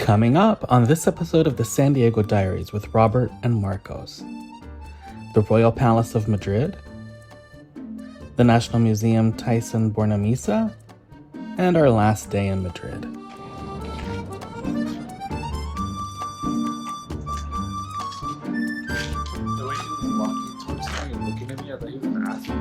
Coming up on this episode of the San Diego Diaries with Robert and Marcos, the Royal Palace of Madrid, the National Museum Thyssen-Bornemisza, and our last day in Madrid. The way she was walking towards me and looking at me, I thought you were going to ask me.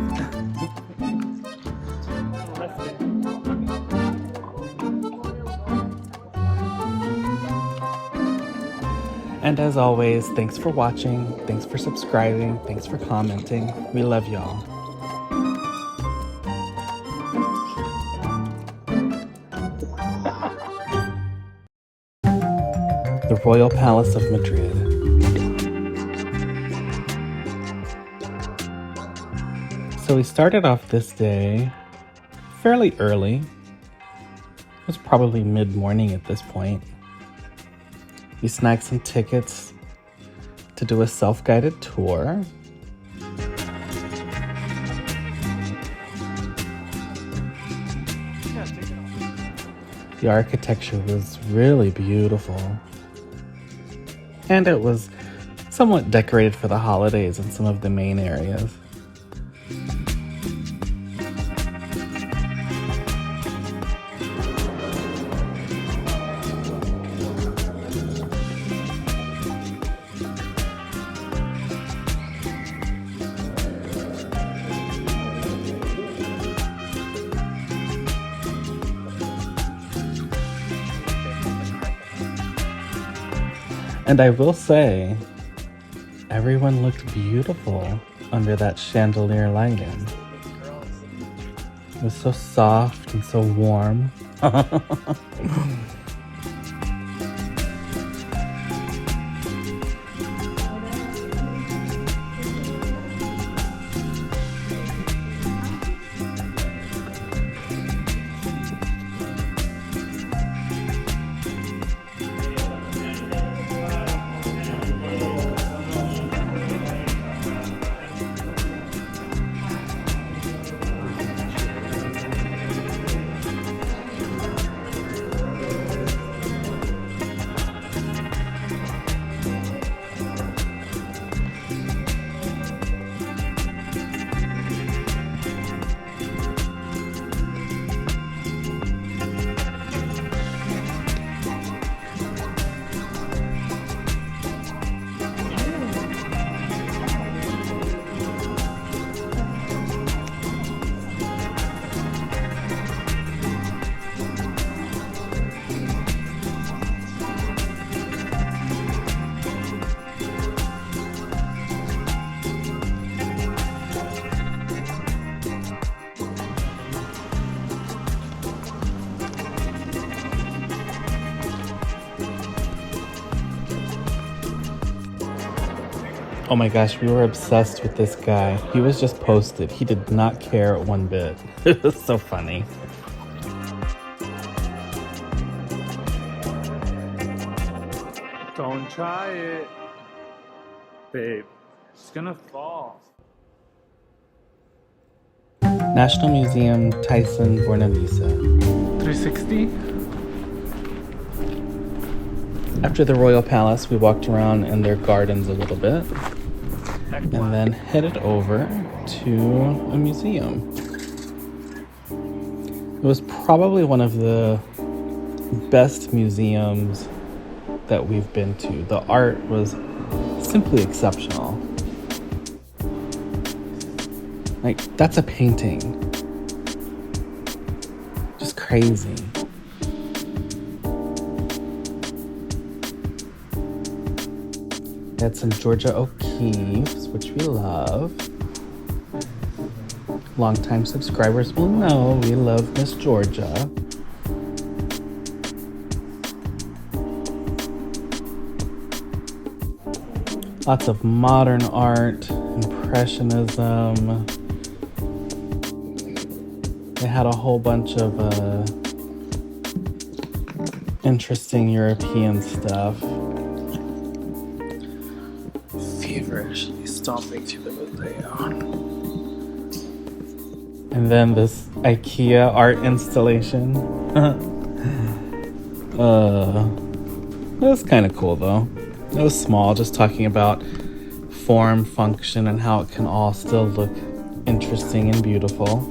And as always, thanks for watching, thanks for subscribing, thanks for commenting. We love y'all. The Royal Palace of Madrid. So we started off this day fairly early. It was probably mid-morning at this point. We snagged some tickets to do a self-guided tour. The architecture was really beautiful. And it was somewhat decorated for the holidays in some of the main areas. And I will say, everyone looked beautiful under that chandelier lighting. It was so soft and so warm. Oh my gosh, we were obsessed with this guy. He was just posted. He did not care one bit. It was so funny. Don't try it, babe. It's gonna fall. National Museum Thyssen-Bornemisza. 360? After the Royal Palace, we walked around in their gardens a little bit. And then headed over to a museum. It was probably one of the best museums that we've been to. The art was simply exceptional. Like, that's a painting. Just crazy. We had some Georgia O'Keeffe's, which we love. Longtime subscribers will know we love Miss Georgia. Lots of modern art, impressionism. They had a whole bunch of interesting European stuff. Feverishly stomping to the Museo. And then this IKEA art installation. It was kind of cool though. It was small, just talking about form, function, and how it can all still look interesting and beautiful.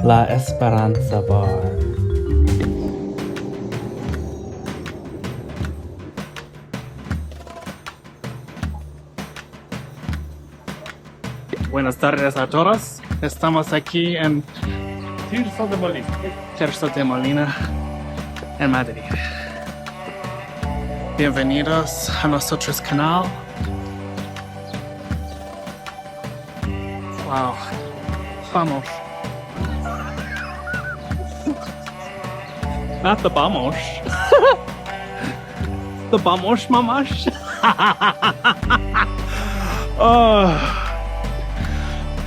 La Esperanza Bar. Buenas tardes a todos. Estamos aquí en Tirso de Molina, en Madrid. Bienvenidos a nuestro canal. Wow. Vamos. Not the vamos. The vamos, mamash. Oh.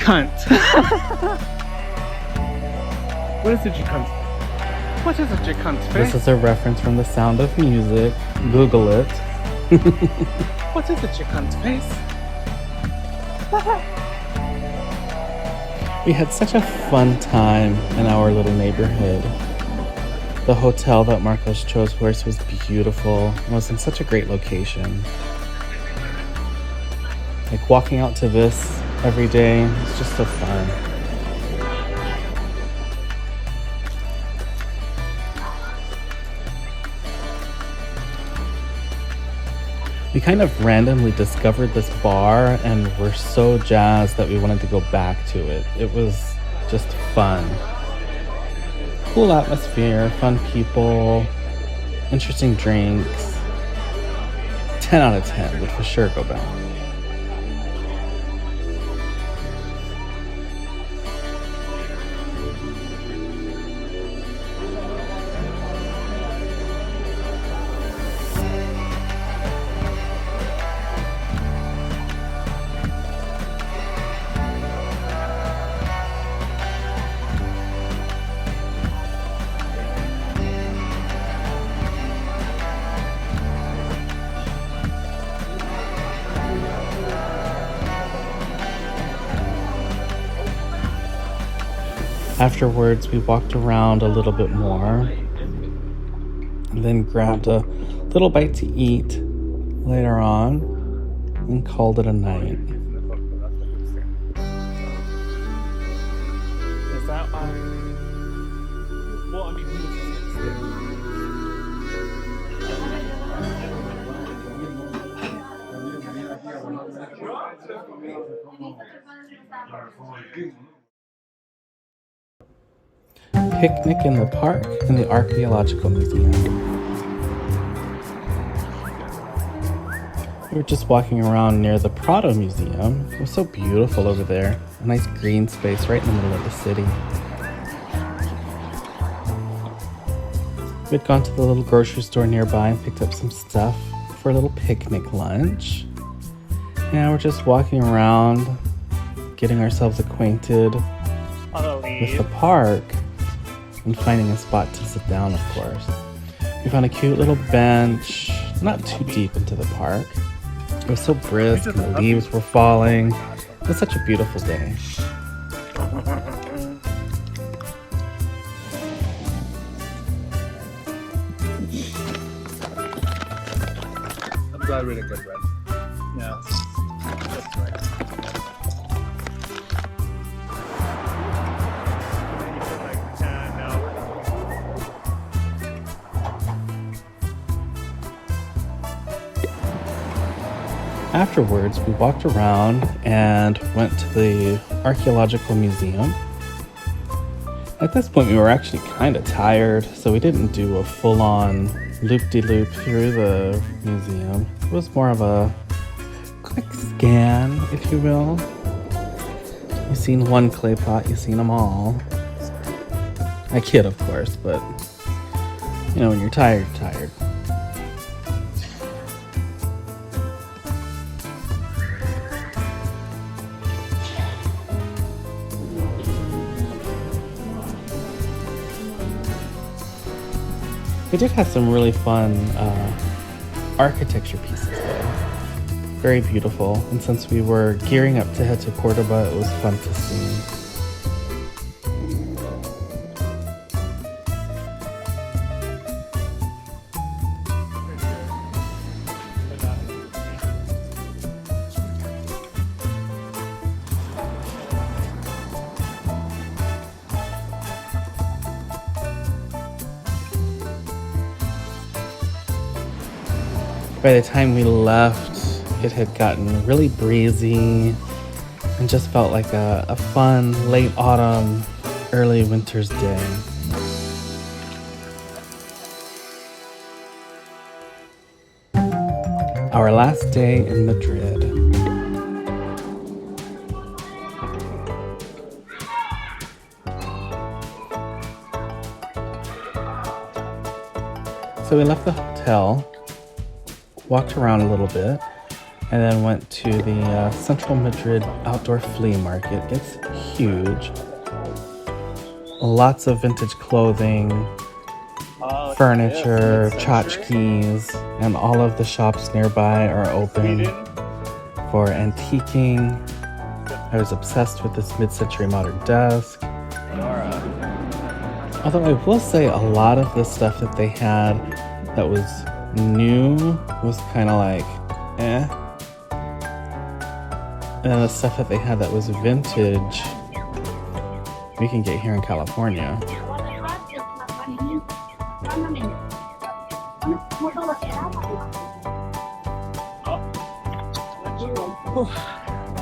Cunt. What is it, you cunt? What is it, you cunt face? This is a reference from The Sound of Music. Google it. What is it, you cunt face? We had such a fun time in our little neighborhood. The hotel that Marcos chose for us was beautiful. It was in such a great location. Like walking out to this every day, it's just so fun. We kind of randomly discovered this bar and we're so jazzed that we wanted to go back to it. It was just fun. Cool atmosphere, fun people, interesting drinks. 10 out of 10, would for sure go back. Afterwards, we walked around a little bit more and then grabbed a little bite to eat later on and called it a night. Is that why? Well, I mean, Picnic in the park and the Archaeological Museum. We were just walking around near the Prado Museum. It was so beautiful over there. A nice green space right in the middle of the city. We'd gone to the little grocery store nearby and picked up some stuff for a little picnic lunch. And we're just walking around, getting ourselves acquainted with the park and finding a spot to sit down, of course. We found a cute little bench, not too deep into the park. It was so brisk, and the leaves were falling. It was such a beautiful day. I'm glad we didn't get red. Yeah. That's right. Afterwards, we walked around and went to the archaeological museum. At this point, we were actually kind of tired, so we didn't do a full-on loop-de-loop through the museum. It was more of a quick scan, if you will. You've seen one clay pot, you've seen them all. I kid, of course, but you know, when you're tired, you're tired. We did have some really fun architecture pieces though. Very beautiful. And since we were gearing up to head to Cordoba, it was fun to see. By the time we left, it had gotten really breezy and just felt like a fun late autumn, early winter's day. Our last day in Madrid. So we left the hotel, walked around a little bit, and then went to the Central Madrid outdoor flea market. It's huge. Lots of vintage clothing, furniture, tchotchkes, and all of the shops nearby are open for antiquing. I was obsessed with this mid-century modern desk. Although I will say a lot of the stuff that they had that was new was kind of like, eh. And then the stuff that they had that was vintage, we can get here in California.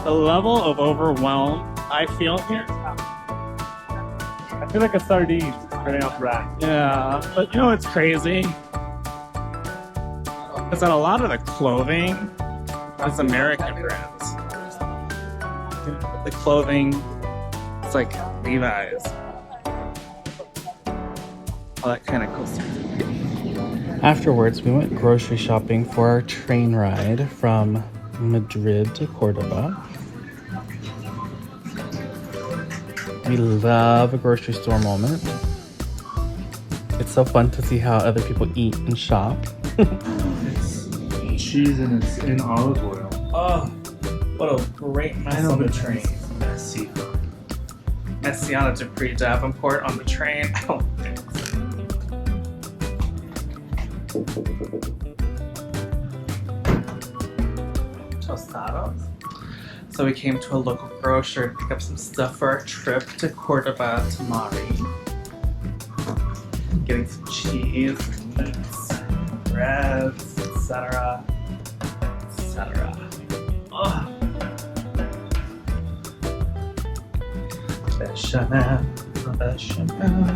The level of overwhelm I feel here. I feel like a sardine running off rack. Yeah, but you know what's crazy? Is that a lot of the clothing is American brands. The clothing, it's like Levi's. All that kind of cool stuff. Afterwards, we went grocery shopping for our train ride from Madrid to Cordoba. We love a grocery store moment. It's so fun to see how other people eat and shop. It's cheese and it's in olive oil. Oh, what a great mess on the train. Messy. Messiana Dupree Davenport on the train. I don't think so. Tostados. So we came to a local grocer to pick up some stuff for our trip to Cordoba to Madrid. Getting some cheese, meats, breads, etc. etc. Oh. Bechamel, bechamel.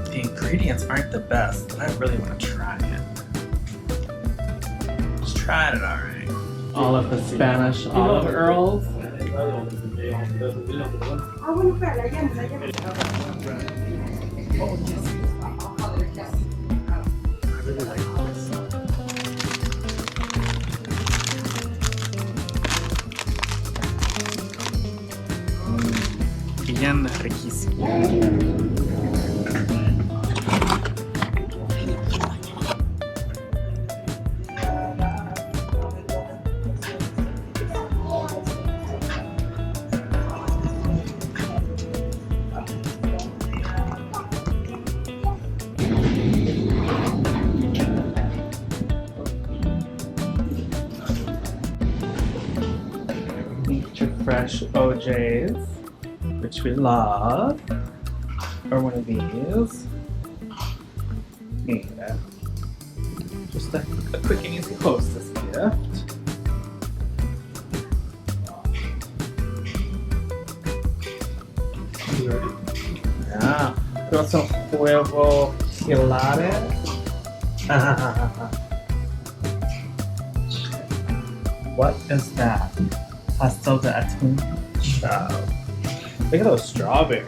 The ingredients aren't the best, but I really want to try it. Just tried it alright. All of the Spanish olive earls. bien riquísimo. Fresh OJs, which we love, or one of these. Yeah. Just a quick and easy hostess gift. Yeah. We got some huevo hilares. What is that? Pastel de atún. Wow. Look at those strawberries.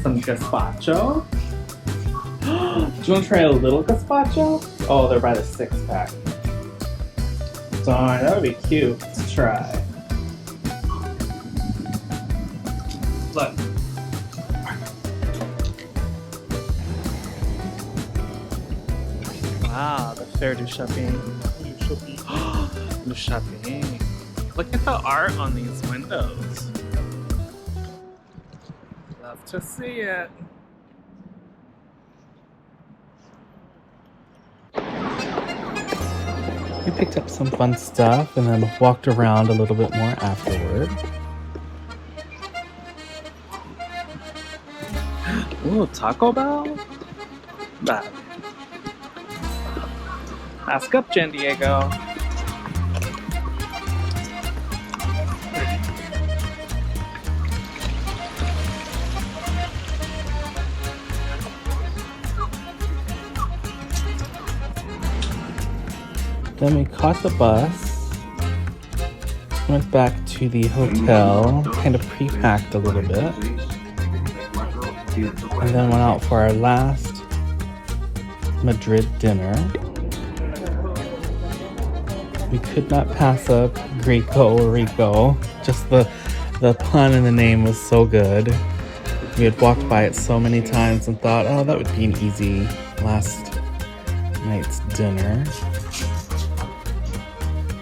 Some gazpacho. Do you want to try a little gazpacho? Oh, they're by the 6-pack. Darn, that would be cute to try. Look. Wow, the Fair du Shopping. Du Shopping. Look at the art on these windows. Love to see it. We picked up some fun stuff and then walked around a little bit more afterward. Ooh, Taco Bell? Bad. Ask up, San Diego. Then we caught the bus, went back to the hotel, kind of pre-packed a little bit, and then went out for our last Madrid dinner. We could not pass up Greco or Rico. Just the pun in the name was so good. We had walked by it so many times and thought, oh, that would be an easy last night's dinner.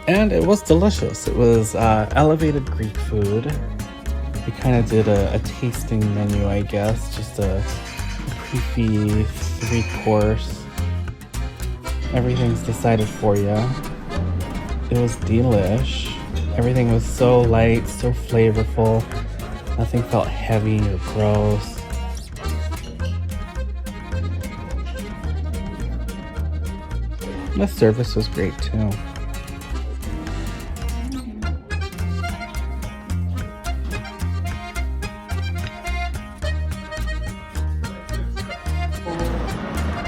And it was delicious. It was elevated Greek food. We kind of did a tasting menu, I guess. Just a pre-fee 3-course. Everything's decided for you. It was delish. Everything was so light, so flavorful. Nothing felt heavy or gross. The service was great too.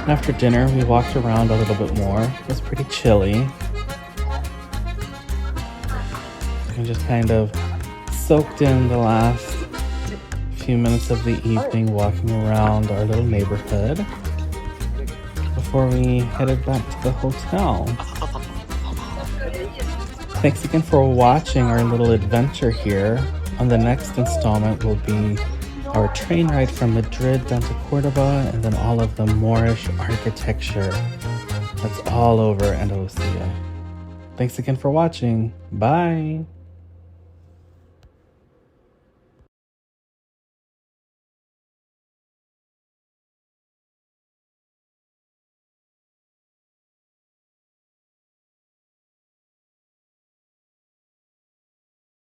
After dinner, we walked around a little bit more. It was pretty chilly. We just kind of soaked in the last few minutes of the evening walking around our little neighborhood before we headed back to the hotel. Thanks again for watching our little adventure here. On the next installment will be our train ride from Madrid down to Cordoba, and then all of the Moorish architecture that's all over Andalusia. Thanks again for watching. Bye!